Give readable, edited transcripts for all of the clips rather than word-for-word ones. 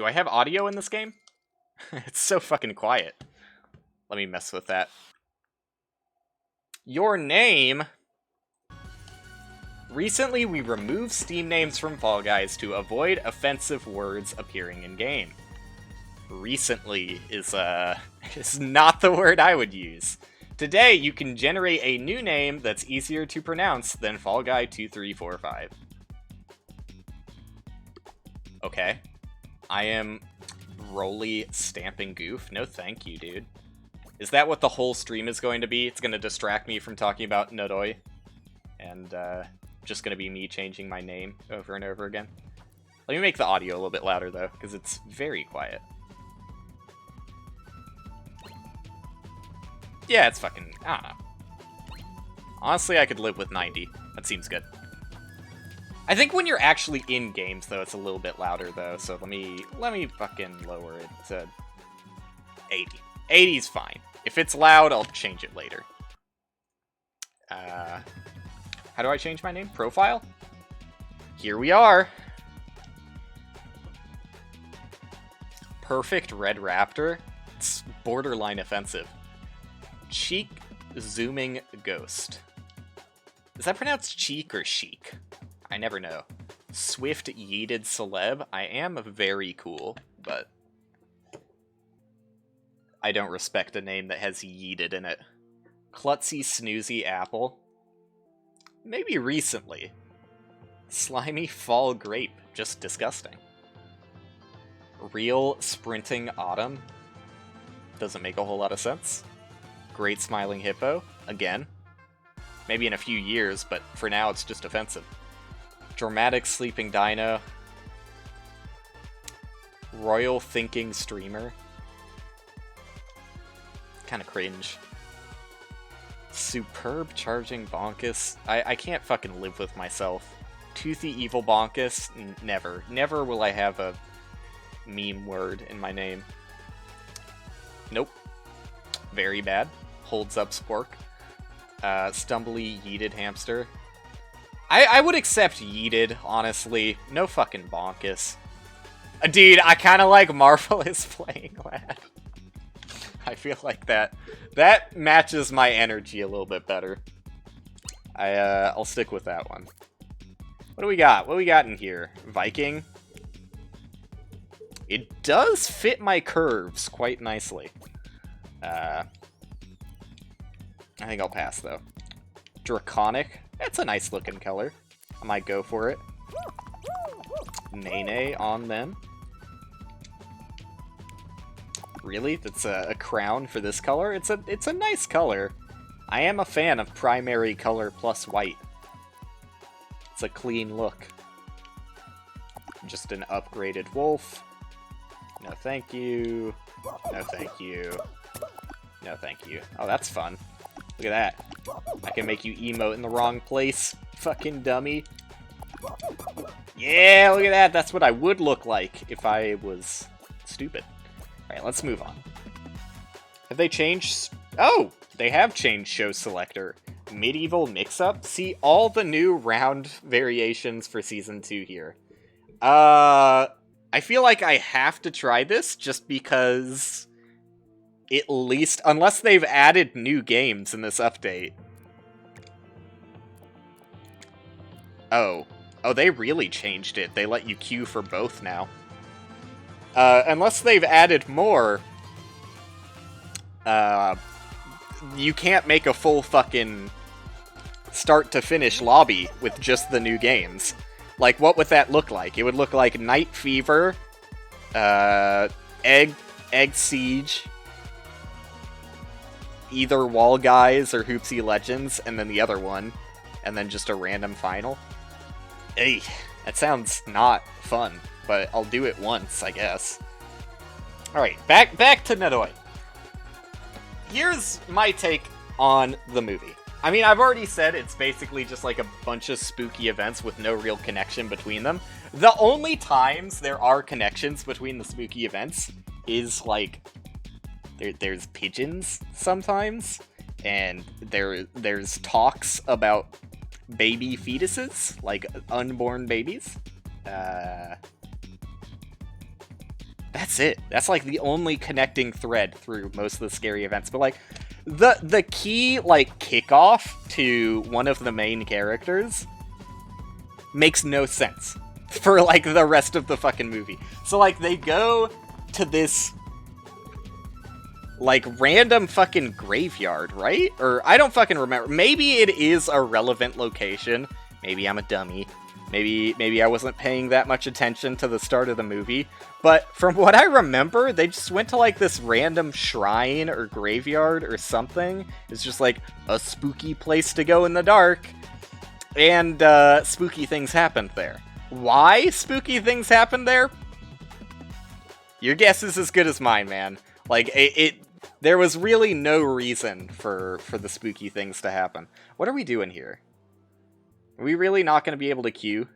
Do I have audio in this game? It's so fucking quiet. Let me mess with that. Your name... Recently, we removed Steam names from Fall Guys to avoid offensive words appearing in-game. Recently is not the word I would use. Today, you can generate a new name that's easier to pronounce than Fall Guy 2345. Okay. I am Roly Stamping Goof. No thank you, dude. Is that what the whole stream is going to be? It's going to distract me from talking about Noroi. And, just going to be me changing my name over and over again. Let me make the audio a little bit louder, though, because it's very quiet. Yeah, it's fucking... I don't know. Honestly, I could live with 90. That seems good. I think when you're actually in games, though, it's a little bit louder, though. So let me fucking lower it to 80. 80's fine. If it's loud, I'll change it later. How do I change my name? Profile? Here we are. Perfect Red Raptor. It's borderline offensive. Cheek Zooming Ghost. Is that pronounced cheek or chic? I never know. Swift Yeeted Celeb. I am very cool, but I don't respect a name that has yeeted in it. Klutzy Snoozy Apple. Maybe recently. Slimy Fall Grape. Just disgusting. Real Sprinting Autumn. Doesn't make a whole lot of sense. Great Smiling Hippo. Again. Maybe in a few years, but for now it's just offensive. Dramatic Sleeping Dino. Royal Thinking Streamer. Kind of cringe. Superb Charging Bonkus. I can't fucking live with myself. Toothy Evil Bonkus. Never. Never will I have a meme word in my name. Nope. Very bad. Holds Up Spork. Stumbly Yeeted Hamster. I would accept Yeeted, honestly. No fucking Bonkus. Dude, I kind of like Marvelous Playing Lad. I feel like that matches my energy a little bit better. I'll stick with that one. What do we got? What do we got in here? Viking. It does fit my curves quite nicely. I think I'll pass, though. Draconic. That's a nice looking color. I might go for it. Nene on them. Really? That's a crown for this color? It's a nice color. I am a fan of primary color plus white. It's a clean look. Just an upgraded wolf. No thank you. No thank you. No thank you. Oh, that's fun. Look at that. I can make you emote in the wrong place. Fucking dummy. Yeah, look at that. That's what I would look like if I was stupid. Alright, let's move on. Have they changed? Oh! They have changed Show Selector. Medieval Mix-Up? See, all the new round variations for Season 2 here. I feel like I have to try this just because... At least, unless they've added new games in this update. Oh. Oh, they really changed it. They let you queue for both now. Unless they've added more, you can't make a full fucking start-to-finish lobby with just the new games. Like, what would that look like? It would look like Night Fever, Egg Siege, either Wall Guys or Hoopsie Legends, and then the other one, and then just a random final. Hey, that sounds not fun, but I'll do it once, I guess. Alright, back to Noroi. Here's my take on the movie. I mean, I've already said it's basically just like a bunch of spooky events with no real connection between them. The only times there are connections between the spooky events is, like, there's pigeons sometimes, and there's talks about baby fetuses, like unborn babies. That's it. That's like the only connecting thread through most of the scary events. But like the key like kickoff to one of the main characters makes no sense for like the rest of the fucking movie. So like they go to this like random fucking graveyard, right? Or I don't fucking remember. Maybe it is a relevant location. Maybe I'm a dummy. Maybe I wasn't paying that much attention to the start of the movie. But from what I remember, they just went to like this random shrine or graveyard or something. It's just like a spooky place to go in the dark. And spooky things happened there. Why spooky things happened there? Your guess is as good as mine, man. Like, there was really no reason for the spooky things to happen. What are we doing here? Are we really not going to be able to queue?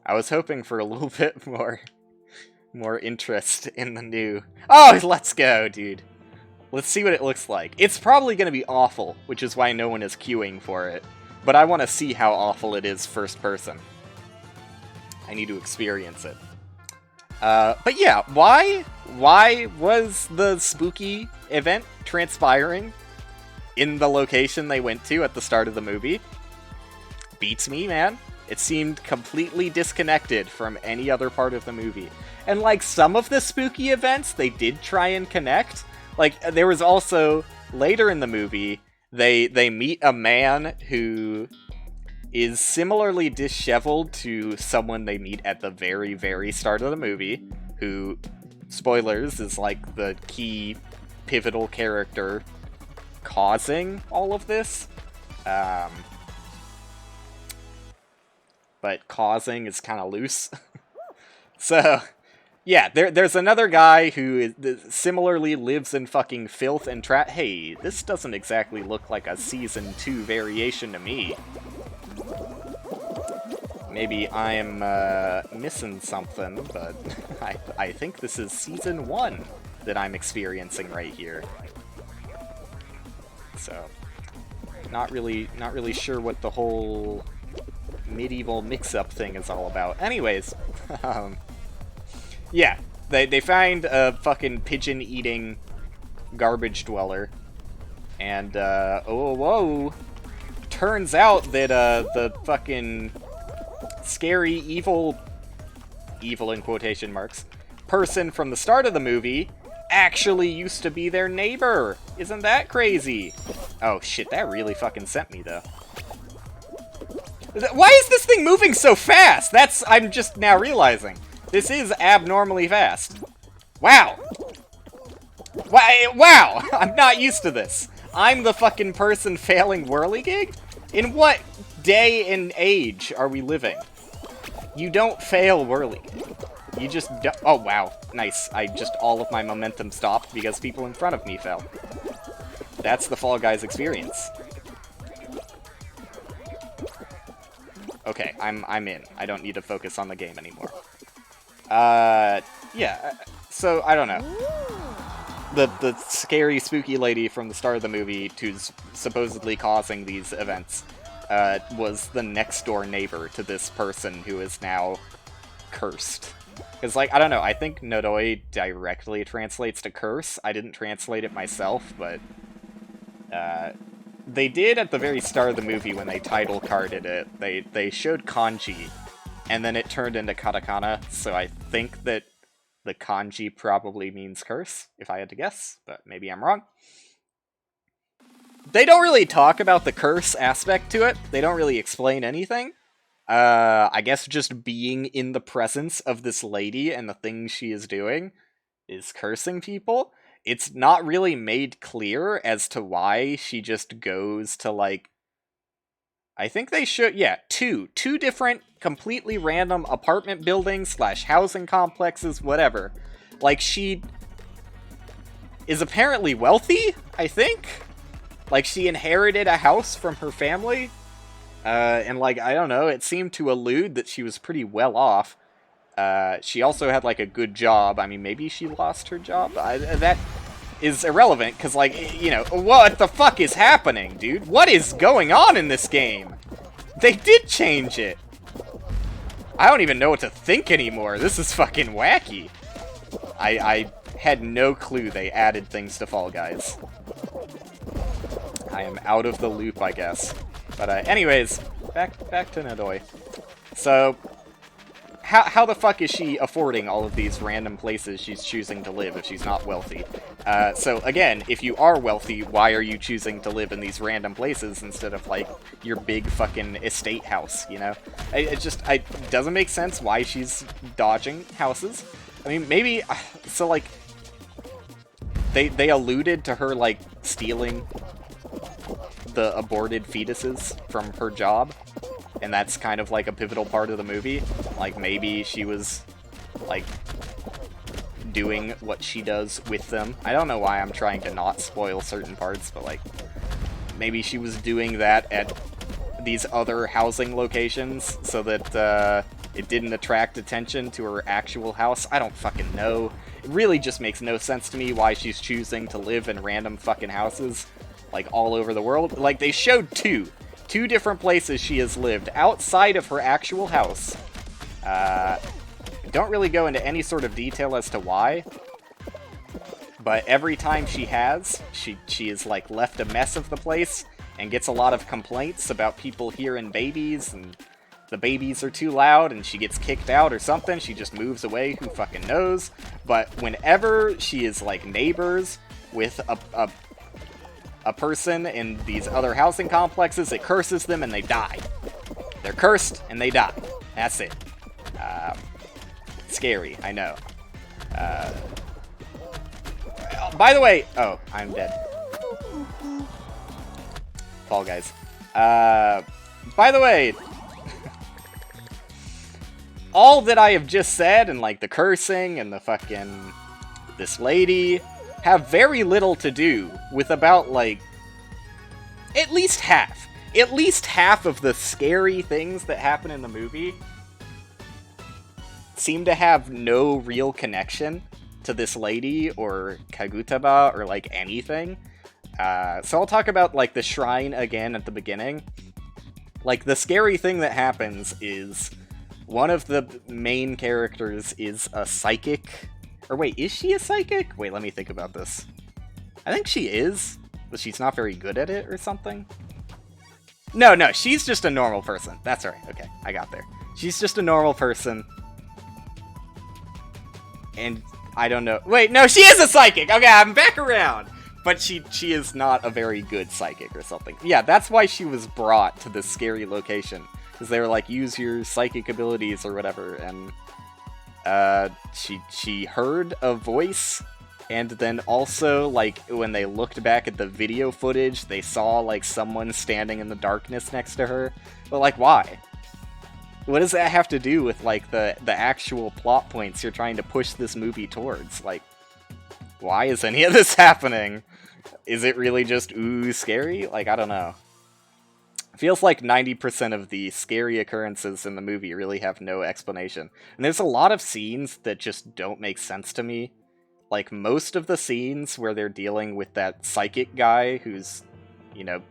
I was hoping for a little bit more interest in the new... Oh, let's go, dude. Let's see what it looks like. It's probably going to be awful, which is why no one is queuing for it. But I want to see how awful it is first person. I need to experience it. But yeah, why was the spooky event transpiring in the location they went to at the start of the movie? Beats me, man. It seemed completely disconnected from any other part of the movie. And like some of the spooky events, they did try and connect. Like there was also, later in the movie, they meet a man who is similarly disheveled to someone they meet at the very, very start of the movie, who, spoilers, is like the key pivotal character causing all of this. But causing is kind of loose. So, yeah, there's another guy who similarly lives in fucking filth and Hey, this doesn't exactly look like a Season 2 variation to me. Maybe I'm missing something, but I think this is Season 1 that I'm experiencing right here. So, not really sure what the whole medieval mix-up thing is all about. Anyways, yeah, they find a fucking pigeon-eating garbage dweller, and whoa, turns out that the fucking scary evil in quotation marks person from the start of the movie actually used to be their neighbor. Isn't that crazy? Oh shit, that really fucking sent me though. Why is this thing moving so fast? I'm just now realizing. This is abnormally fast. Wow. Wow, I'm not used to this. I'm the fucking person failing whirligig? In what day and age are we living? You don't fail whirligig. You just don't. Oh, wow. Nice. All of my momentum stopped because people in front of me fell. That's the Fall Guys experience. Okay, I'm in. I don't need to focus on the game anymore. Yeah, so, I don't know. The scary, spooky lady from the start of the movie who's supposedly causing these events was the next-door neighbor to this person who is now cursed. Because, like, I don't know, I think Noroi directly translates to curse. I didn't translate it myself, but they did at the very start of the movie when they title carded it. They showed kanji, and then it turned into katakana, so I think that the kanji probably means curse, if I had to guess, but maybe I'm wrong. They don't really talk about the curse aspect to it. They don't really explain anything. I guess just being in the presence of this lady and the things she is doing is cursing people. It's not really made clear as to why she just goes to, like... I think they should... Yeah, two different, completely random apartment buildings / housing complexes, whatever. Like, she is apparently wealthy, I think? Like, she inherited a house from her family? And, like, I don't know, it seemed to allude that she was pretty well off. She also had, like, a good job. I mean, maybe she lost her job? That is irrelevant, because, like, you know, what the fuck is happening, dude? What is going on in this game? They did change it! I don't even know what to think anymore. This is fucking wacky. I had no clue they added things to Fall Guys. I am out of the loop, I guess. But anyways, back to Nadoi. So, how the fuck is she affording all of these random places she's choosing to live if she's not wealthy? So again, if you are wealthy, why are you choosing to live in these random places instead of, like, your big fucking estate house, you know? It doesn't make sense why she's dodging houses. I mean, maybe, so, like, they alluded to her, like, stealing the aborted fetuses from her job, and that's kind of like a pivotal part of the movie. Like, maybe she was, like, doing what she does with them. I don't know why I'm trying to not spoil certain parts, but, like, maybe she was doing that at these other housing locations so that it didn't attract attention to her actual house. I don't fucking know. It really just makes no sense to me why she's choosing to live in random fucking houses, like, all over the world. Like, they showed two different places she has lived outside of her actual house. Don't really go into any sort of detail as to why, but every time she has, she is, like, left a mess of the place and gets a lot of complaints about people hearing babies, and the babies are too loud, and she gets kicked out or something. She just moves away, who fucking knows. But whenever she is, like, neighbors with a person in these other housing complexes, it curses them and they die. They're cursed and they die. That's it. Scary, I know. By the way, oh, I'm dead. Fall Guys. By the way, all that I have just said, and, like, the cursing and the fucking this lady, have very little to do with about, like, at least half of the scary things that happen in the movie seem to have no real connection to this lady or Kagutaba or, like, anything. So I'll talk about, like, the shrine again at the beginning. Like, the scary thing that happens is one of the main characters is a psychic. Or wait, is she a psychic? Wait, let me think about this. I think she is, but she's not very good at it or something. No, she's just a normal person. That's right. Okay, I got there. She's just a normal person. And I don't know. Wait, no, she is a psychic! Okay, I'm back around! But she is not a very good psychic or something. Yeah, that's why she was brought to this scary location. Because they were like, use your psychic abilities or whatever, and she heard a voice, and then also, like, when they looked back at the video footage, they saw, like, someone standing in the darkness next to her. But, like, why? What does that have to do with, like, the actual plot points you're trying to push this movie towards? Like, why is any of this happening? Is it really just, ooh, scary? Like, I don't know. It feels like 90% of the scary occurrences in the movie really have no explanation. And there's a lot of scenes that just don't make sense to me. Like, most of the scenes where they're dealing with that psychic guy who's, you know,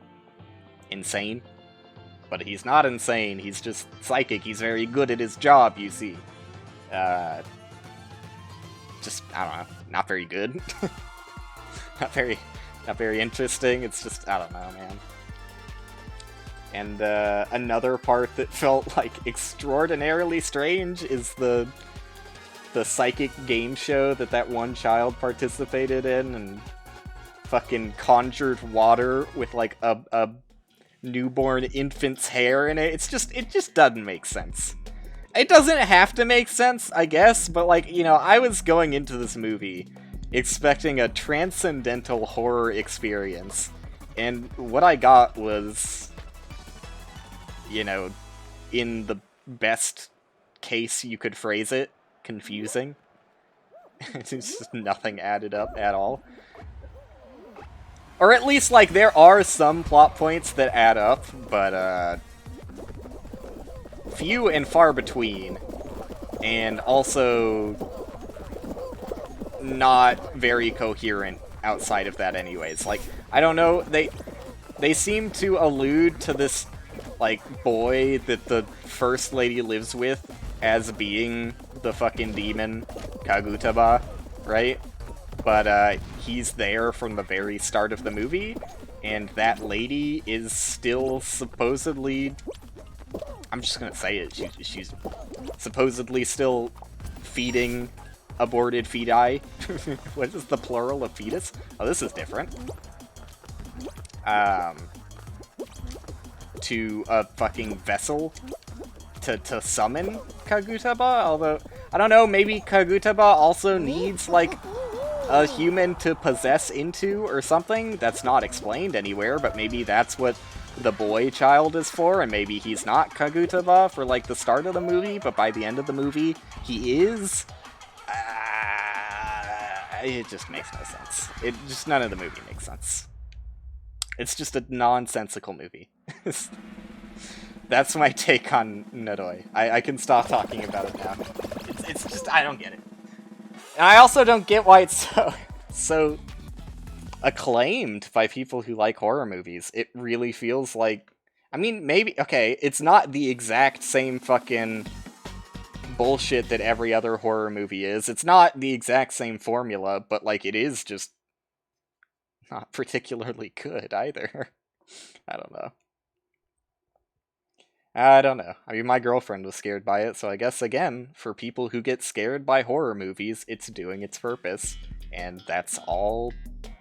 insane. But he's not insane, he's just psychic, he's very good at his job, you see. Just, I don't know, not very good. not very interesting, it's just, I don't know, man. And another part that felt, like, extraordinarily strange is the psychic game show that one child participated in and fucking conjured water with, like, a newborn infant's hair in it. It just doesn't make sense. It doesn't have to make sense, I guess, but, like, you know, I was going into this movie expecting a transcendental horror experience, and what I got was, you know, in the best case you could phrase it, confusing. It's just nothing added up at all. Or at least, like, there are some plot points that add up, but, few and far between. And also not very coherent outside of that anyways. Like, I don't know, they seem to allude to this, like, boy that the first lady lives with as being the fucking demon Kagutaba, right? But he's there from the very start of the movie, and that lady is still supposedly... I'm just gonna say it, she's supposedly still feeding aborted feti. What is the plural of fetus? Oh, this is different. To a fucking vessel to summon Kagutaba, although, I don't know, maybe Kagutaba also needs, like, a human to possess into or something? That's not explained anywhere, but maybe that's what the boy child is for, and maybe he's not Kagutaba for, like, the start of the movie, but by the end of the movie, he is? It just makes no sense. None of the movie makes sense. It's just a nonsensical movie. That's my take on Naroi. I can stop talking about it now. It's just, I don't get it. And I also don't get why it's so acclaimed by people who like horror movies. It really feels like... I mean, maybe... Okay, it's not the exact same fucking bullshit that every other horror movie is. It's not the exact same formula, but, like, it is just not particularly good either. I don't know. I don't know. I mean, my girlfriend was scared by it, so I guess, again, for people who get scared by horror movies, it's doing its purpose. And that's all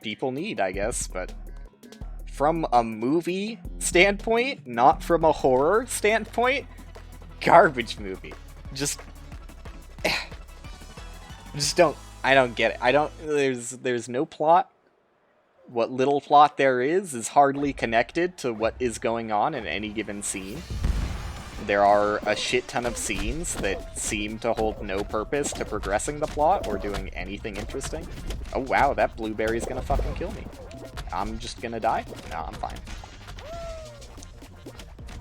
people need, I guess, but from a movie standpoint, not from a horror standpoint, garbage movie. Just don't, I don't get it. There's no plot. What little plot there is hardly connected to what is going on in any given scene. There are a shit ton of scenes that seem to hold no purpose to progressing the plot or doing anything interesting. Oh wow, that blueberry's gonna fucking kill me. I'm just gonna die? No, I'm fine.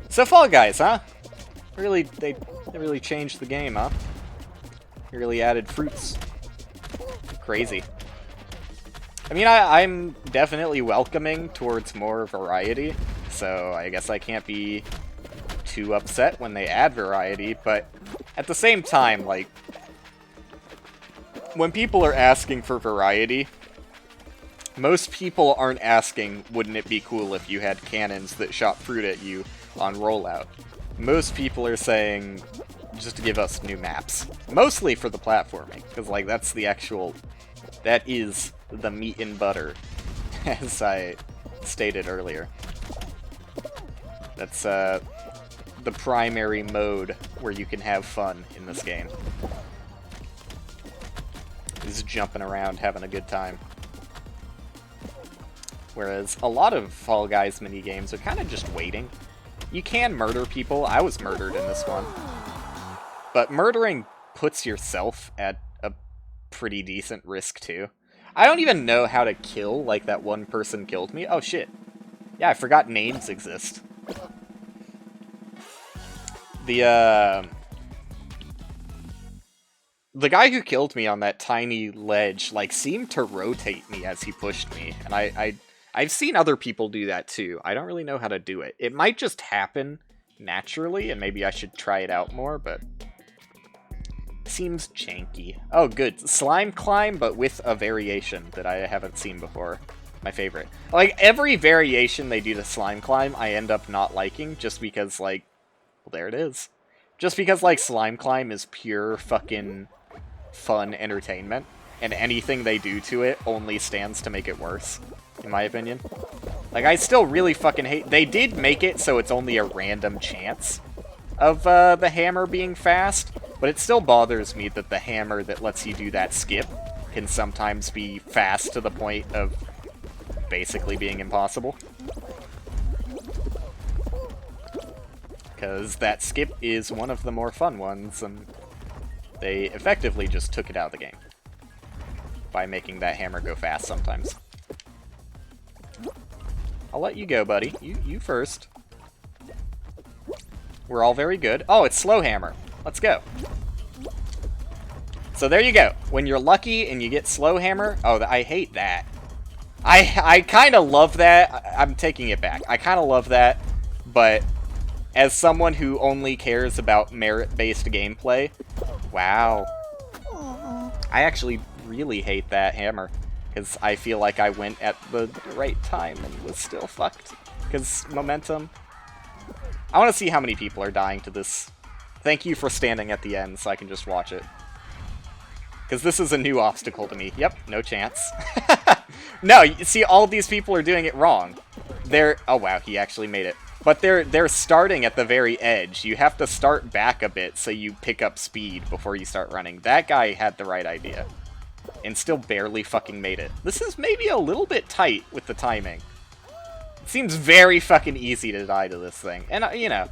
So Fall Guys, huh? Really, they really changed the game, huh? They really added fruits. Crazy. I mean, I'm definitely welcoming towards more variety, so I guess I can't be too upset when they add variety, but at the same time, like, when people are asking for variety, most people aren't asking, wouldn't it be cool if you had cannons that shot fruit at you on rollout? Most people are saying, just to give us new maps. Mostly for the platforming, because, like, that's the actual... That is the meat and butter, as I stated earlier. That's, the primary mode where you can have fun in this game. Is jumping around, having a good time. Whereas a lot of Fall Guys minigames are kind of just waiting. You can murder people. I was murdered in this one. But murdering puts yourself at a pretty decent risk, too. I don't even know how to kill like that one person killed me. Oh, shit. Yeah, I forgot names exist. The guy who killed me on that tiny ledge, like, seemed to rotate me as he pushed me. And I've seen other people do that, too. I don't really know how to do it. It might just happen naturally, and maybe I should try it out more, but... Seems janky. Oh, good. Slime climb, but with a variation that I haven't seen before. My favorite. Like, every variation they do to slime climb, I end up not liking, just because, like... Well, there it is. Just because, like, slime climb is pure fucking fun entertainment, and anything they do to it only stands to make it worse, in my opinion. Like, I still really fucking hate... They did make it so it's only a random chance of the hammer being fast, but it still bothers me that the hammer that lets you do that skip can sometimes be fast to the point of basically being impossible. Because that skip is one of the more fun ones, and they effectively just took it out of the game by making that hammer go fast sometimes. I'll let you go, buddy. You first. We're all very good. Oh, it's slow hammer. Let's go. So there you go. When you're lucky and you get slow hammer... Oh, I hate that. I kind of love that. I'm taking it back. I kind of love that, but As someone who only cares about merit-based gameplay, wow. I actually really hate that hammer, because I feel like I went at the right time and was still fucked. Because momentum. I want to see how many people are dying to this. Thank you for standing at the end so I can just watch it. Because this is a new obstacle to me. Yep, no chance. No, you see, all of these people are doing it wrong. Oh wow, he actually made it. But they're starting at the very edge. You have to start back a bit so you pick up speed before you start running. That guy had the right idea. And still barely fucking made it. This is maybe a little bit tight with the timing. It seems very fucking easy to die to this thing. And, you know,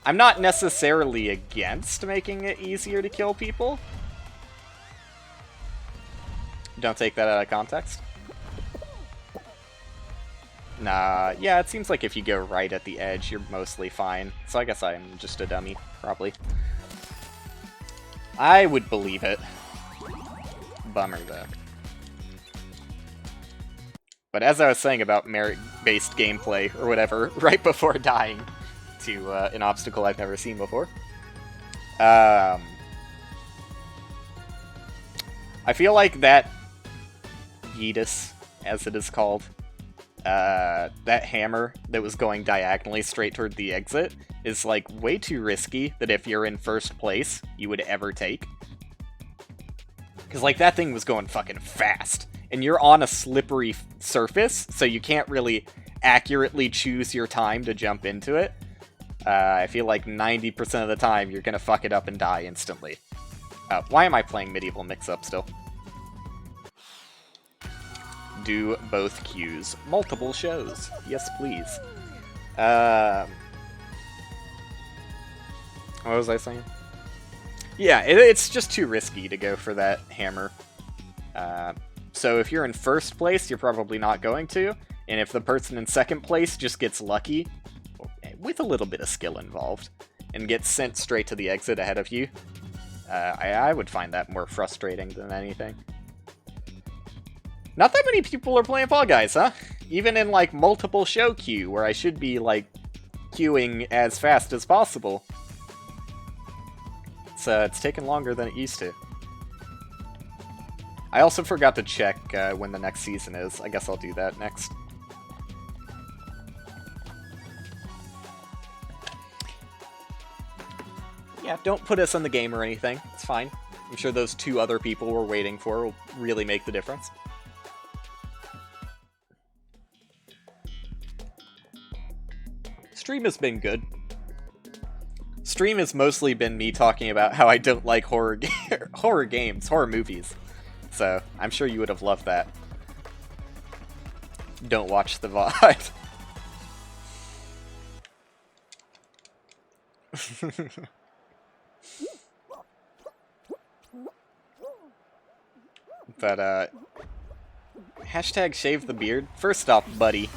I'm not necessarily against making it easier to kill people. Don't take that out of context. Nah, yeah, it seems like if you go right at the edge, you're mostly fine. So I guess I'm just a dummy, probably. I would believe it. Bummer, though. But as I was saying about merit-based gameplay, or whatever, right before dying to an obstacle I've never seen before. I feel like that Yeetus, as it is called, that hammer that was going diagonally straight toward the exit is, like, way too risky that if you're in first place, you would ever take. Because, like, that thing was going fucking fast. And you're on a slippery surface, so you can't really accurately choose your time to jump into it. I feel like 90% of the time, you're gonna fuck it up and die instantly. Why am I playing Medieval Mix-Up still? Do both queues. Multiple shows. Yes, please. What was I saying? Yeah, it's just too risky to go for that hammer. So if you're in first place, you're probably not going to. And if the person in second place just gets lucky, with a little bit of skill involved, and gets sent straight to the exit ahead of you, I would find that more frustrating than anything. Not that many people are playing Fall Guys, huh? Even in, like, multiple show queue, where I should be, like, queuing as fast as possible. It's taken longer than it used to. I also forgot to check when the next season is. I guess I'll do that next. Yeah, don't put us in the game or anything. It's fine. I'm sure those 2 other people we're waiting for will really make the difference. Stream has been good. Stream has mostly been me talking about how I don't like horror movies. So, I'm sure you would have loved that. Don't watch the VOD. But, hashtag shave the beard. First off, buddy.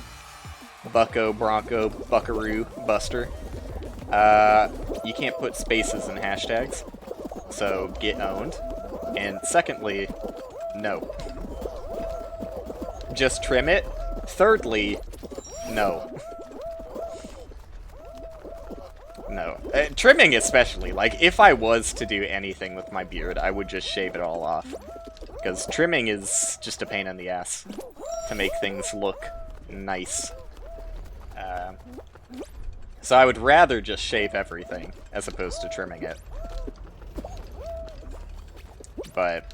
Bucko, Bronco, Buckaroo, Buster. You can't put spaces in hashtags, so get owned. And secondly, no. Just trim it. Thirdly, no. No. Trimming especially. Like, if I was to do anything with my beard, I would just shave it all off. Because trimming is just a pain in the ass to make things look nice. So I would rather just shave everything, as opposed to trimming it. But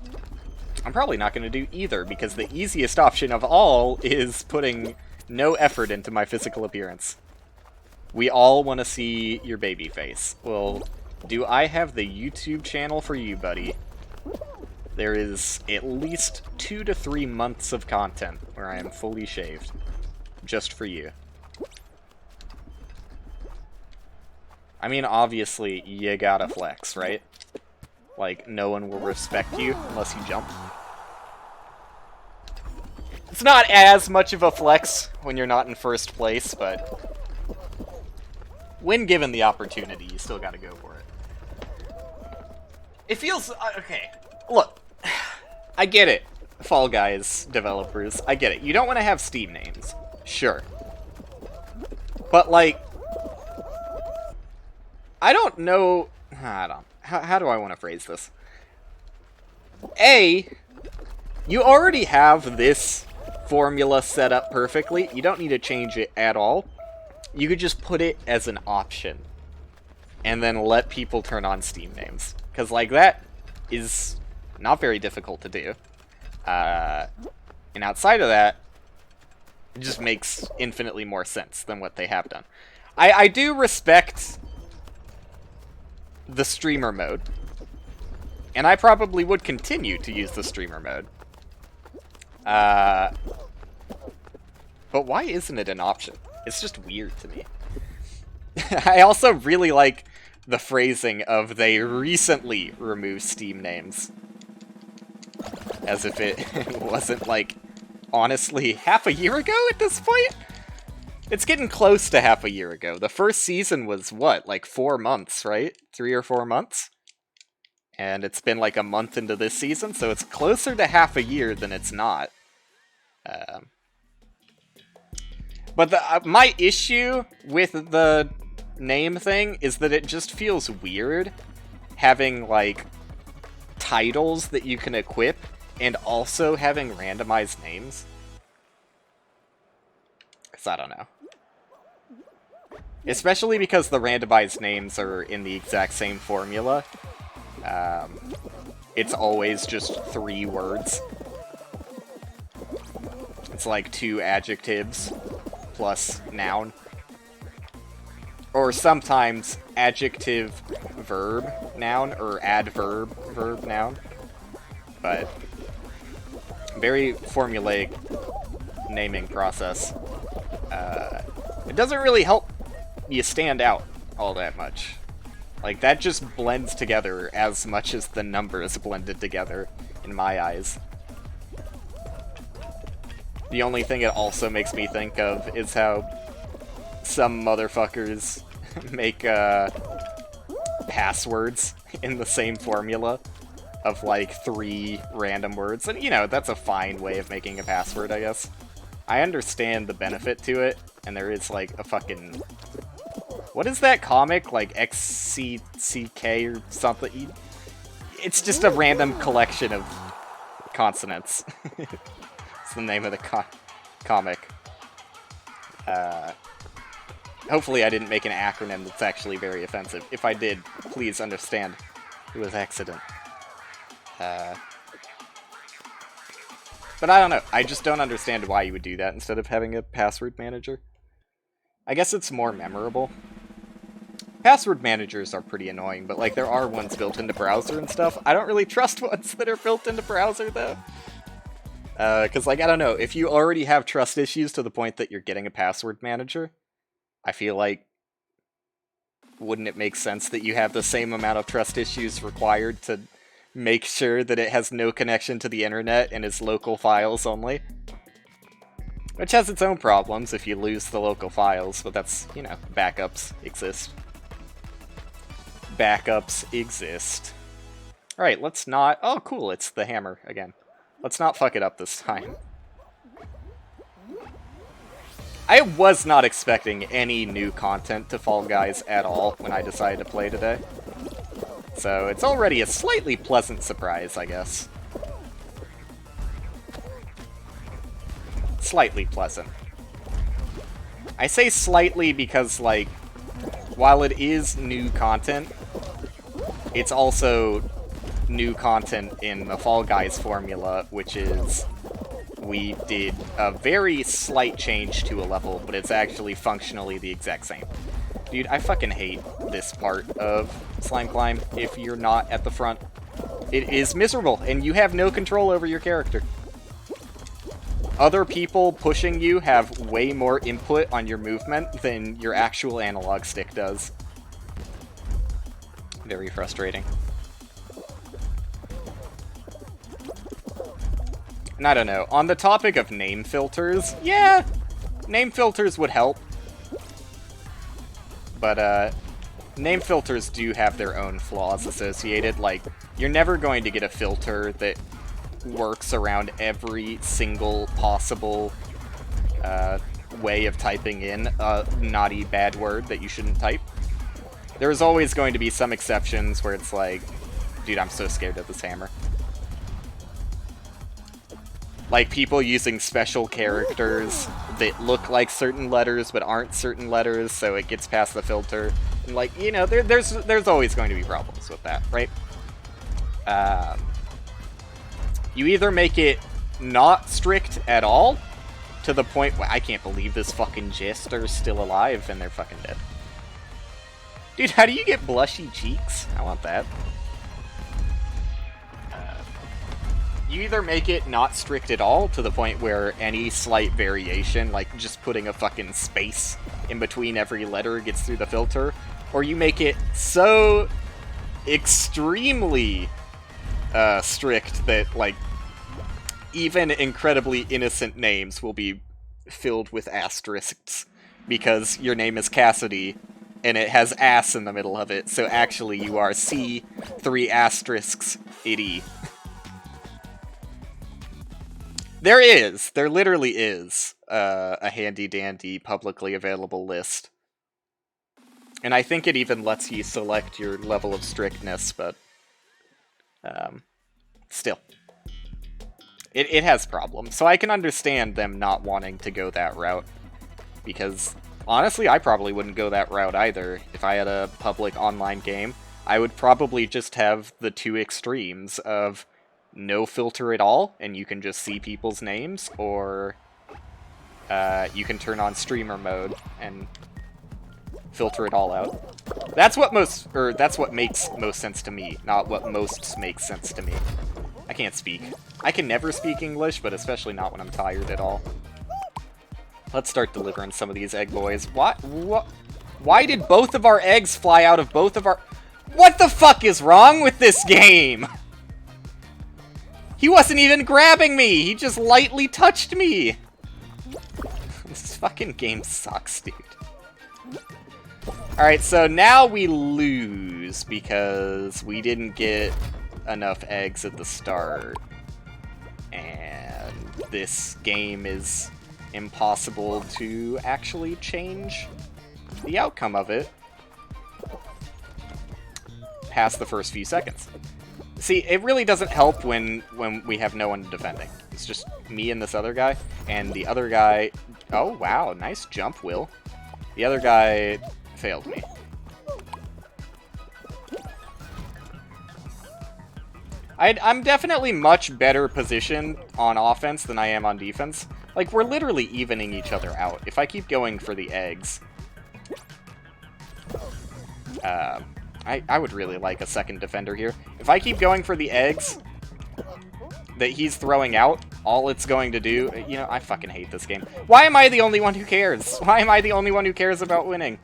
I'm probably not going to do either, because the easiest option of all is putting no effort into my physical appearance. We all want to see your baby face. Well, do I have the YouTube channel for you, buddy? There is at least 2 to 3 months of content where I am fully shaved. Just for you. I mean, obviously, you gotta flex, right? Like, no one will respect you unless you jump. It's not as much of a flex when you're not in first place, but when given the opportunity, you still gotta go for it. It feels... okay, look. I get it, Fall Guys developers. I get it. You don't want to have Steam names. Sure. But, like... I don't know... I don't... How do I want to phrase this? A, you already have this formula set up perfectly. You don't need to change it at all. You could just put it as an option. And then let people turn on Steam names. Because, like, that is not very difficult to do. And outside of that, it just makes infinitely more sense than what they have done. I do respect the streamer mode. And I probably would continue to use the streamer mode. But why isn't it an option? It's just weird to me. I also really like the phrasing of they recently removed Steam names. As if it wasn't, like, honestly, half a year ago at this point? It's getting close to half a year ago. The first season was, what, like 4 months, right? 3 or 4 months? And it's been like a month into this season, so it's closer to half a year than it's not. But my issue with the name thing is that it just feels weird having, like, titles that you can equip and also having randomized names. Because I don't know. Especially because the randomized names are in the exact same formula. It's always just 3 words. It's like 2 adjectives plus noun. Or sometimes adjective, verb, noun, or adverb, verb, noun. But very formulaic naming process. It doesn't really help you stand out all that much. Like, that just blends together as much as the numbers blended together, in my eyes. The only thing it also makes me think of is how some motherfuckers make passwords in the same formula of, like, 3 random words. And, you know, that's a fine way of making a password, I guess. I understand the benefit to it, and there is, like, a fucking... What is that comic? Like, XCCK or something? It's just a random collection of consonants. It's the name of the comic. Hopefully I didn't make an acronym that's actually very offensive. If I did, please understand. It was accident. But I don't know. I just don't understand why you would do that instead of having a password manager. I guess it's more memorable. Password managers are pretty annoying, but, like, there are ones built into browser and stuff. I don't really trust ones that are built into browser, though. Because, like, I don't know, if you already have trust issues to the point that you're getting a password manager, I feel like, wouldn't it make sense that you have the same amount of trust issues required to make sure that it has no connection to the internet and is local files only? Which has its own problems if you lose the local files, but that's, you know, backups exist. Backups exist. Alright, let's not... Oh, cool, it's the hammer again. Let's not fuck it up this time. I was not expecting any new content to Fall Guys at all when I decided to play today. So it's already a slightly pleasant surprise, I guess. Slightly pleasant. I say slightly because, like, while it is new content, it's also new content in the Fall Guys formula, which is we did a very slight change to a level, but it's actually functionally the exact same. Dude, I fucking hate this part of Slime Climb if you're not at the front. It is miserable, and you have no control over your character. Other people pushing you have way more input on your movement than your actual analog stick does. Very frustrating. And I don't know, on the topic of name filters, yeah, name filters would help. But, name filters do have their own flaws associated. Like, you're never going to get a filter that works around every single possible way of typing in a naughty bad word that you shouldn't type. There's always going to be some exceptions where it's like, dude, I'm so scared of this hammer. Like people using special characters that look like certain letters but aren't certain letters, so it gets past the filter. And like, you know, there's always going to be problems with that, right? You either make it not strict at all, to the point where I can't believe this fucking jester's still alive and they're fucking dead. Dude, how do you get blushy cheeks? I want that. You either make it not strict at all, to the point where any slight variation, like just putting a fucking space in between every letter gets through the filter, or you make it so extremely strict that, like, even incredibly innocent names will be filled with asterisks, because your name is Cassidy, and it has ass in the middle of it, so actually you are C, 3 asterisks, itty. There literally is a handy-dandy publicly available list. And I think it even lets you select your level of strictness, but still. It has problems, so I can understand them not wanting to go that route. Because, honestly, I probably wouldn't go that route either. If I had a public online game, I would probably just have the two extremes of no filter at all, and you can just see people's names, or you can turn on streamer mode and filter it all out. That's what makes most sense to me, not what most makes sense to me. I can't speak. I can never speak English, but especially not when I'm tired at all. Let's start delivering some of these egg boys. Why did both of our eggs fly out of both of our... What the fuck is wrong with this game? He wasn't even grabbing me! He just lightly touched me! This fucking game sucks, dude. Alright, so now we lose because we didn't get enough eggs at the start. And this game is impossible to actually change the outcome of it past the first few seconds. See, it really doesn't help when we have no one defending. It's just me and this other guy, and the other guy... Oh, wow, nice jump, Will. The other guy failed me. I'm definitely much better positioned on offense than I am on defense. Like, we're literally evening each other out. If I keep going for the eggs... I would really like a second defender here. If I keep going for the eggs that he's throwing out, all it's going to do... You know, I fucking hate this game. Why am I the only one who cares? Why am I the only one who cares about winning?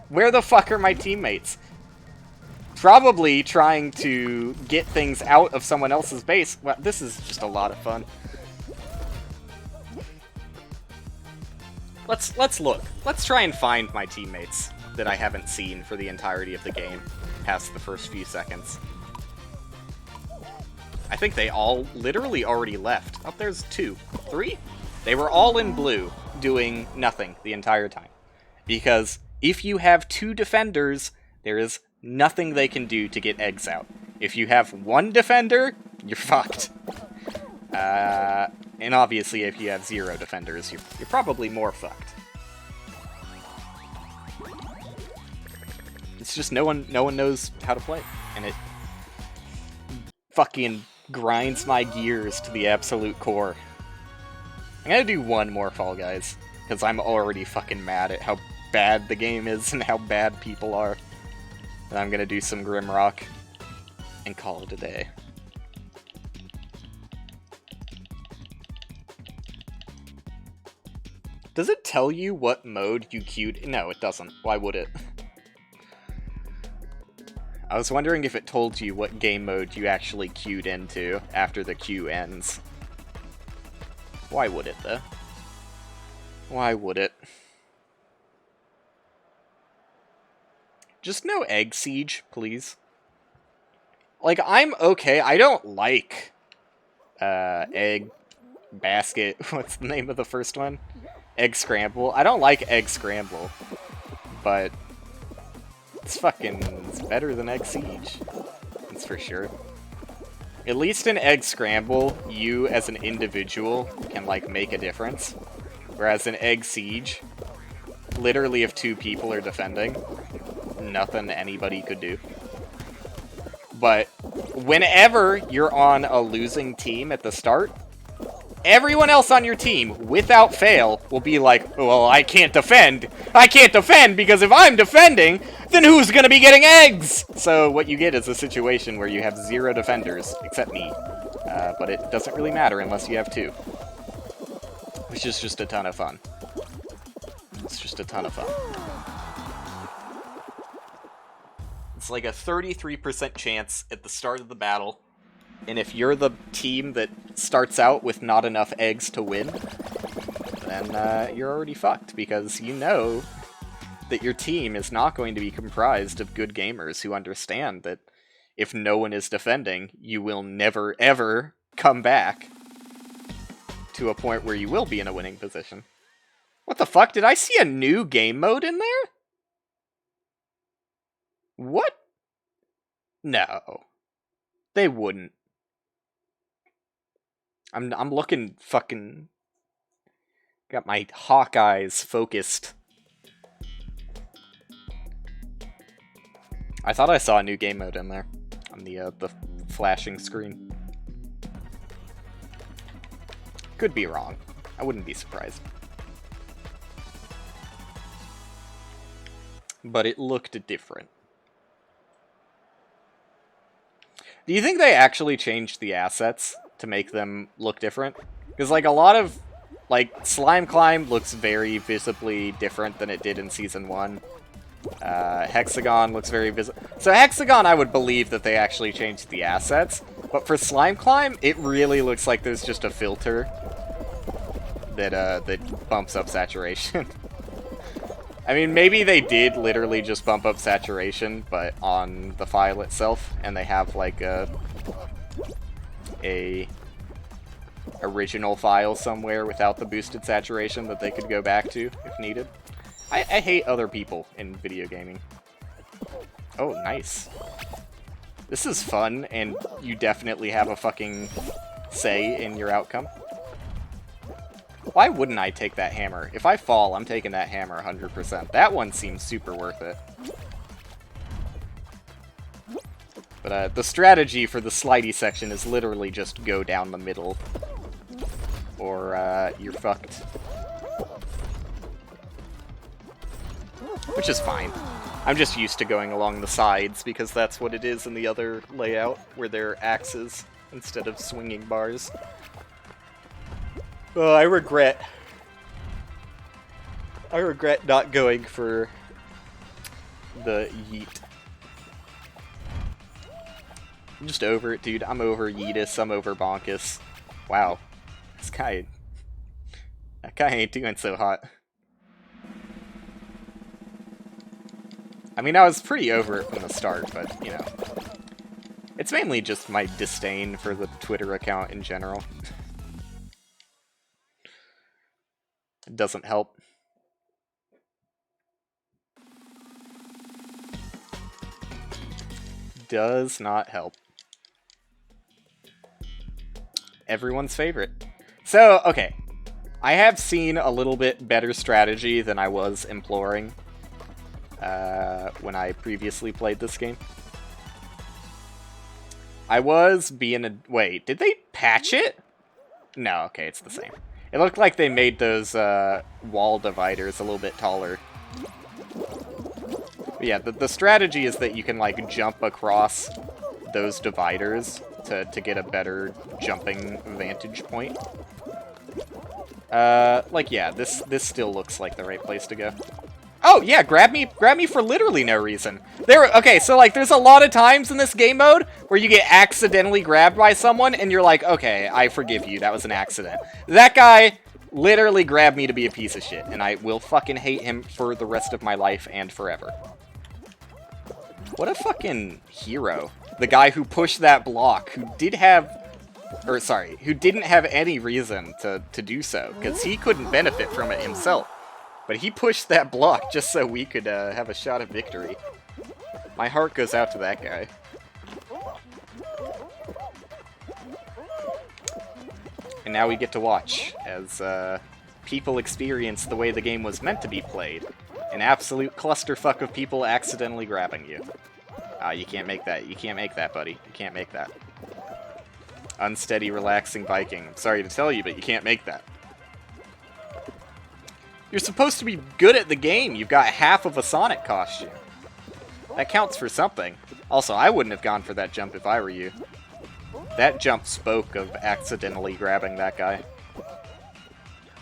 Where the fuck are my teammates? Probably trying to get things out of someone else's base. Well, this is just a lot of fun. Let's look. Let's try and find my teammates that I haven't seen for the entirety of the game past the first few seconds. I think they all literally already left. Oh, there's 2. 3? They were all in blue, doing nothing the entire time. Because if you have 2 defenders, there is nothing they can do to get eggs out. If you have 1 defender, you're fucked. And obviously if you have 0 defenders, you're probably more fucked. It's just no one knows how to play, and it fucking grinds my gears to the absolute core. I'm gonna do one more Fall Guys, because I'm already fucking mad at how bad the game is and how bad people are. And I'm gonna do some Grimrock and call it a day. Does it tell you what mode you queued? No, it doesn't. Why would it? I was wondering if it told you what game mode you actually queued into after the queue ends. Why would it, though? Why would it? Just no Egg Siege, please. Like, I'm okay. I don't like Egg Basket. What's the name of the first one? Egg Scramble. I don't like Egg Scramble, but It's better than Egg Siege. That's for sure. At least in Egg Scramble, you as an individual can, like, make a difference. Whereas in Egg Siege, literally if 2 people are defending, nothing anybody could do. But whenever you're on a losing team at the start, everyone else on your team, without fail, will be like, well, I can't defend. I can't defend because if I'm defending, then who's going to be getting eggs? So what you get is a situation where you have 0 defenders, except me. But it doesn't really matter unless you have 2. Which is just a ton of fun. It's just a ton of fun. It's like a 33% chance at the start of the battle. And if you're the team that starts out with not enough eggs to win, then you're already fucked, because you know that your team is not going to be comprised of good gamers who understand that if no one is defending, you will never, ever come back to a point where you will be in a winning position. What the fuck? Did I see a new game mode in there? What? No. They wouldn't. I'm looking fucking... Got my hawk eyes focused. I thought I saw a new game mode in there. On the flashing screen. Could be wrong. I wouldn't be surprised. But it looked different. Do you think they actually changed the assets to make them look different? Because, like, a lot of... Like, Slime Climb looks very visibly different than it did in Season 1. Hexagon looks very visible. So Hexagon, I would believe that they actually changed the assets. But for Slime Climb, it really looks like there's just a filter that bumps up saturation. I mean, maybe they did literally just bump up saturation, but on the file itself, and they have, like, a original file somewhere without the boosted saturation that they could go back to if needed. I hate other people in video gaming. Oh, nice. This is fun, and you definitely have a fucking say in your outcome. Why wouldn't I take that hammer? If I fall, I'm taking that hammer 100%. That one seems super worth it. But the strategy for the slidey section is literally just go down the middle. Or you're fucked. Which is fine. I'm just used to going along the sides because that's what it is in the other layout, where they're axes instead of swinging bars. Oh, I regret not going for the yeet. I'm just over it, dude. I'm over Yeetus, I'm over Bonkus. Wow. That guy ain't doing so hot. I mean, I was pretty over it from the start, but, you know. It's mainly just my disdain for the Twitter account in general. It doesn't help. Does not help. Everyone's favorite. So, okay. I have seen a little bit better strategy than I was imploring when I previously played this game. I was being a... Wait, did they patch it? No, okay, it's the same. It looked like they made those wall dividers a little bit taller. But yeah, the strategy is that you can, like, jump across those dividers to get a better jumping vantage point. Like, yeah, this still looks like the right place to go. Oh, yeah, grab me for literally no reason. Okay, so, like, there's a lot of times in this game mode where you get accidentally grabbed by someone, and you're like, okay, I forgive you, that was an accident. That guy literally grabbed me to be a piece of shit, and I will fucking hate him for the rest of my life and forever. What a fucking hero. The guy who pushed that block, who didn't have any reason to do so, because he couldn't benefit from it himself. But he pushed that block just so we could have a shot at victory. My heart goes out to that guy. And now we get to watch as people experience the way the game was meant to be played. An absolute clusterfuck of people accidentally grabbing you. You can't make that. You can't make that, buddy. You can't make that. Unsteady, relaxing Viking. I'm sorry to tell you, but you can't make that. You're supposed to be good at the game. You've got half of a Sonic costume. That counts for something. Also, I wouldn't have gone for that jump if I were you. That jump spoke of accidentally grabbing that guy.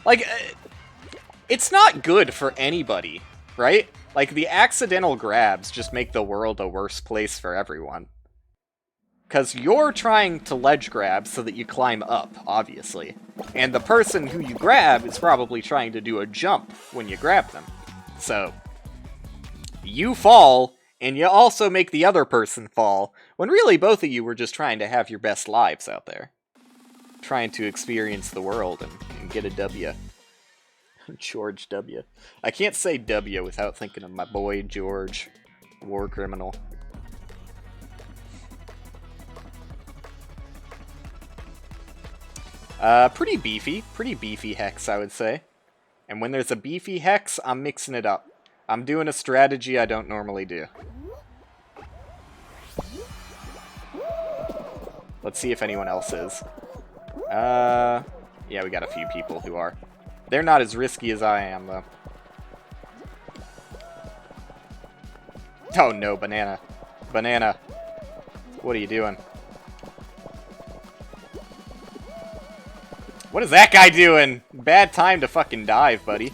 Like, it's not good for anybody, right? Like, the accidental grabs just make the world a worse place for everyone. Because you're trying to ledge grab so that you climb up, obviously. And the person who you grab is probably trying to do a jump when you grab them. So, you fall, and you also make the other person fall, when really both of you were just trying to have your best lives out there. Trying to experience the world and get a W. George W. I can't say W without thinking of my boy George, war criminal. Pretty beefy hex, I would say. And when there's a beefy hex, I'm mixing it up. I'm doing a strategy I don't normally do. Let's see if anyone else is. Yeah, we got a few people who are. They're not as risky as I am, though. Oh no, banana. Banana. What are you doing? What is that guy doing? Bad time to fucking dive, buddy.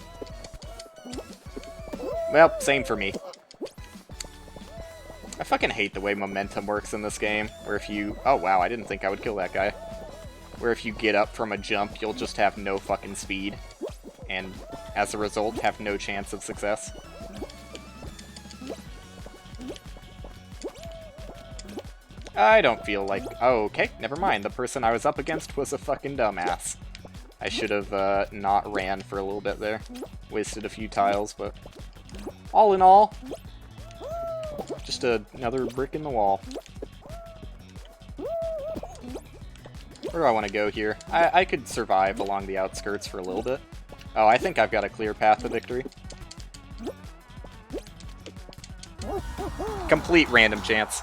Well, same for me. I fucking hate the way momentum works in this game, where if you... Oh, wow, I didn't think I would kill that guy. Where if you get up from a jump, you'll just have no fucking speed. And, as a result, have no chance of success. I don't feel like... Oh, okay, never mind. The person I was up against was a fucking dumbass. I should have not ran for a little bit there. Wasted a few tiles, but... All in all... Just another brick in the wall. Where do I want to go here? I could survive along the outskirts for a little bit. Oh, I think I've got a clear path to victory. Complete random chance.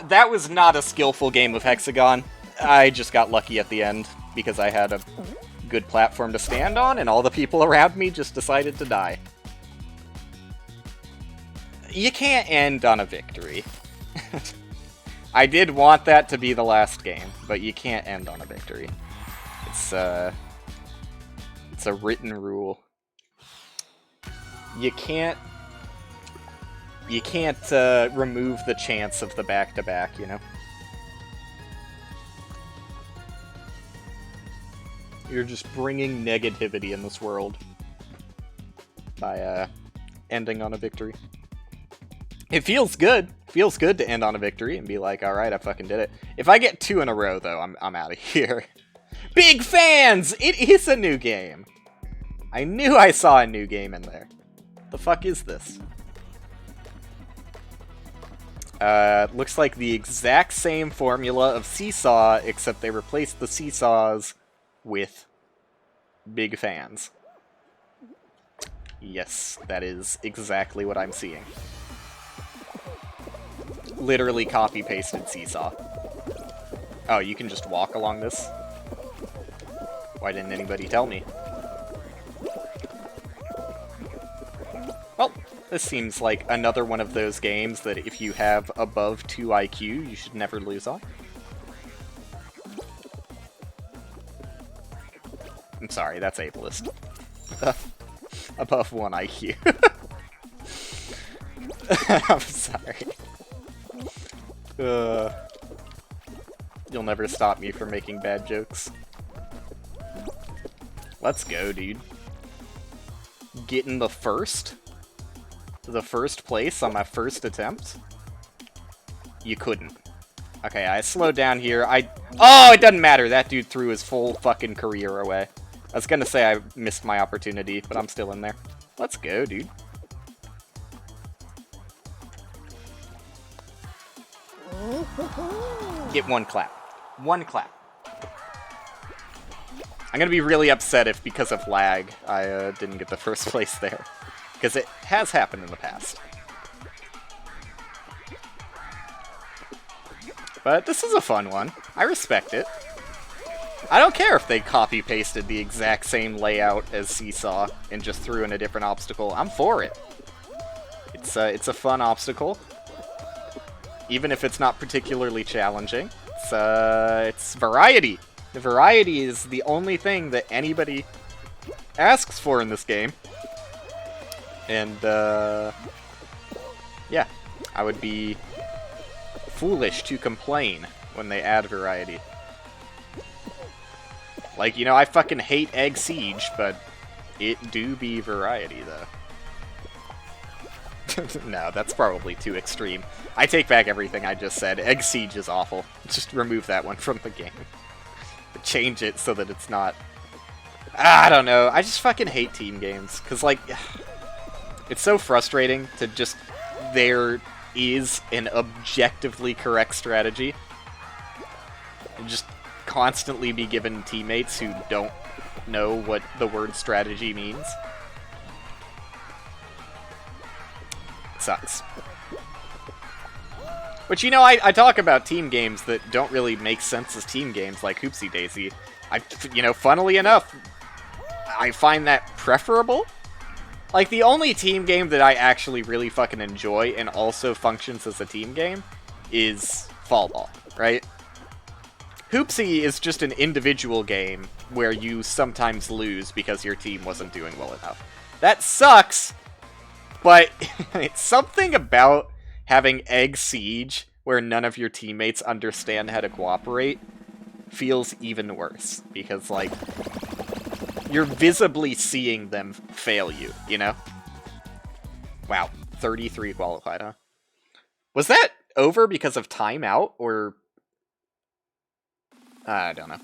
That was not a skillful game of Hexagon. I just got lucky at the end because I had a good platform to stand on and all the people around me just decided to die. You can't end on a victory. I did want that to be the last game, but you can't end on a victory. It's a written rule. You can't remove the chance of the back-to-back, you know? You're just bringing negativity in this world by ending on a victory. It feels good. Feels good to end on a victory and be like, alright, I fucking did it. If I get 2 in a row, though, I'm out of here. Big fans! It is a new game! I knew I saw a new game in there. The fuck is this? Looks like the exact same formula of Seesaw, except they replaced the Seesaws with big fans. Yes, that is exactly what I'm seeing. Literally copy-pasted Seesaw. Oh, you can just walk along this? Why didn't anybody tell me? Well, this seems like another one of those games that if you have above 2 IQ, you should never lose on. I'm sorry, that's ableist. Above 1 IQ. I'm sorry. You'll never stop me from making bad jokes. Let's go, dude. Getting the first place on my first attempt? You couldn't. Okay, I slowed down here. Oh, it doesn't matter. That dude threw his full fucking career away. I was gonna say I missed my opportunity, but I'm still in there. Let's go, dude. Get one clap. One clap. I'm gonna be really upset if, because of lag, I didn't get the first place there. Because it has happened in the past. But this is a fun one. I respect it. I don't care if they copy-pasted the exact same layout as Seesaw and just threw in a different obstacle. I'm for it. It's a fun obstacle. Even if it's not particularly challenging. It's variety. The variety is the only thing that anybody asks for in this game. And, yeah. I would be foolish to complain when they add variety. Like, you know, I fucking hate Egg Siege, but it do be variety, though. No, that's probably too extreme. I take back everything I just said. Egg Siege is awful. Just remove that one from the game. Change it so that it's not... I don't know. I just fucking hate team games. Because, like, it's so frustrating to just... There is an objectively correct strategy. And just constantly be given teammates who don't know what the word strategy means. It sucks. But, you know, I talk about team games that don't really make sense as team games, like Hoopsie Daisy. You know, funnily enough, I find that preferable. Like, the only team game that I actually really fucking enjoy and also functions as a team game is Fall Ball, right? Hoopsie is just an individual game where you sometimes lose because your team wasn't doing well enough. That sucks, but it's something about having Egg Siege, where none of your teammates understand how to cooperate, feels even worse. Because, like, you're visibly seeing them fail you, you know? Wow, 33 qualified, huh? Was that over because of timeout, or... I don't know.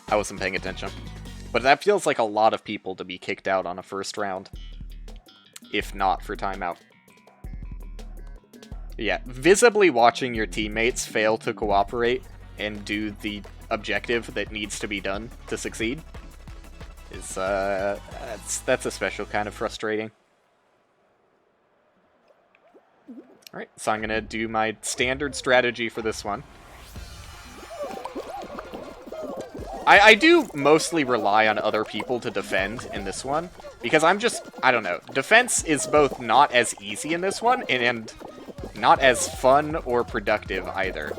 I wasn't paying attention. But that feels like a lot of people to be kicked out on a first round. If not for timeout. Yeah, visibly watching your teammates fail to cooperate and do the objective that needs to be done to succeed is, that's a special kind of frustrating. Alright, so I'm gonna do my standard strategy for this one. I do mostly rely on other people to defend in this one, because I'm just, I don't know, defense is both not as easy in this one, and not as fun or productive either.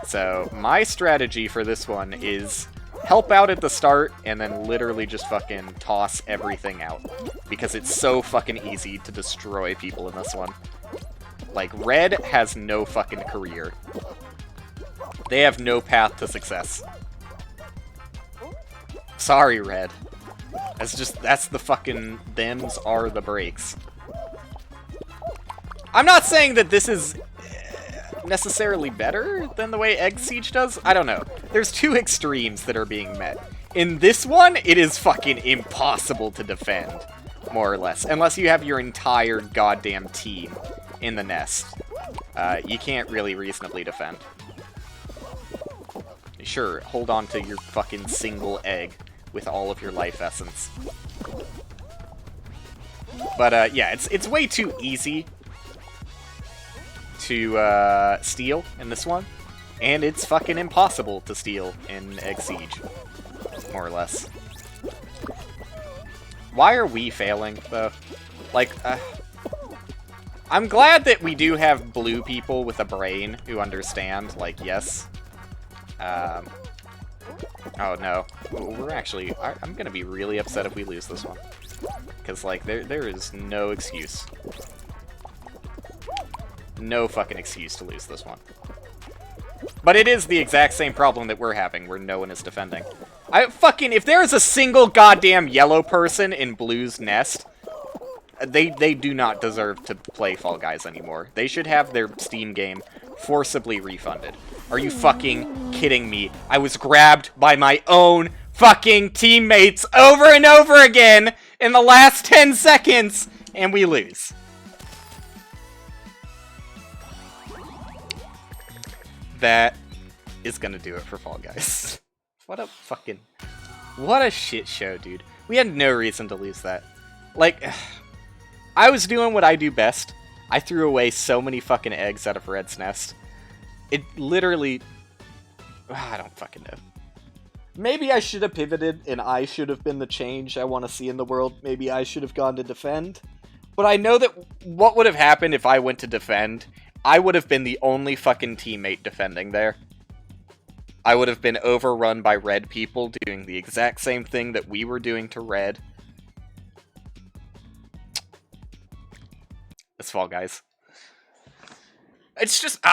So, my strategy for this one is help out at the start, and then literally just fucking toss everything out. Because it's so fucking easy to destroy people in this one. Like, Red has no fucking career. They have no path to success. Sorry, Red. That's the fucking, thems are the breaks. I'm not saying that this is necessarily better than the way Egg Siege does. I don't know. There's two extremes that are being met. In this one, it is fucking impossible to defend, more or less. Unless you have your entire goddamn team in the nest. You can't really reasonably defend. Sure, hold on to your fucking single egg with all of your life essence. But, yeah, it's way too easy to steal in this one, and it's fucking impossible to steal in Egg Siege, more or less. Why are we failing, though? Like, I'm glad that we do have blue people with a brain who understand, like, yes. Oh no, we're actually, I'm gonna be really upset if we lose this one. Because, like, there is no excuse. No fucking excuse to lose this one. But it is the exact same problem that we're having, where no one is defending. If there is a single goddamn yellow person in Blue's nest, they do not deserve to play Fall Guys anymore. They should have their Steam game forcibly refunded. Are you fucking kidding me? I was grabbed by my own fucking teammates over and over again in the last 10 seconds, and we lose. that is gonna do it for Fall Guys. What a shit show, dude. We had no reason to lose that. Like, I was doing what I do best. I threw away so many fucking eggs out of Red's nest. It literally... I don't fucking know. Maybe I should have pivoted, and I should have been the change I want to see in the world. Maybe I should have gone to defend. But I know that what would have happened if I went to defend, I would have been the only fucking teammate defending there. I would have been overrun by red people doing the exact same thing that we were doing to red. It's Fall Guys. It's just...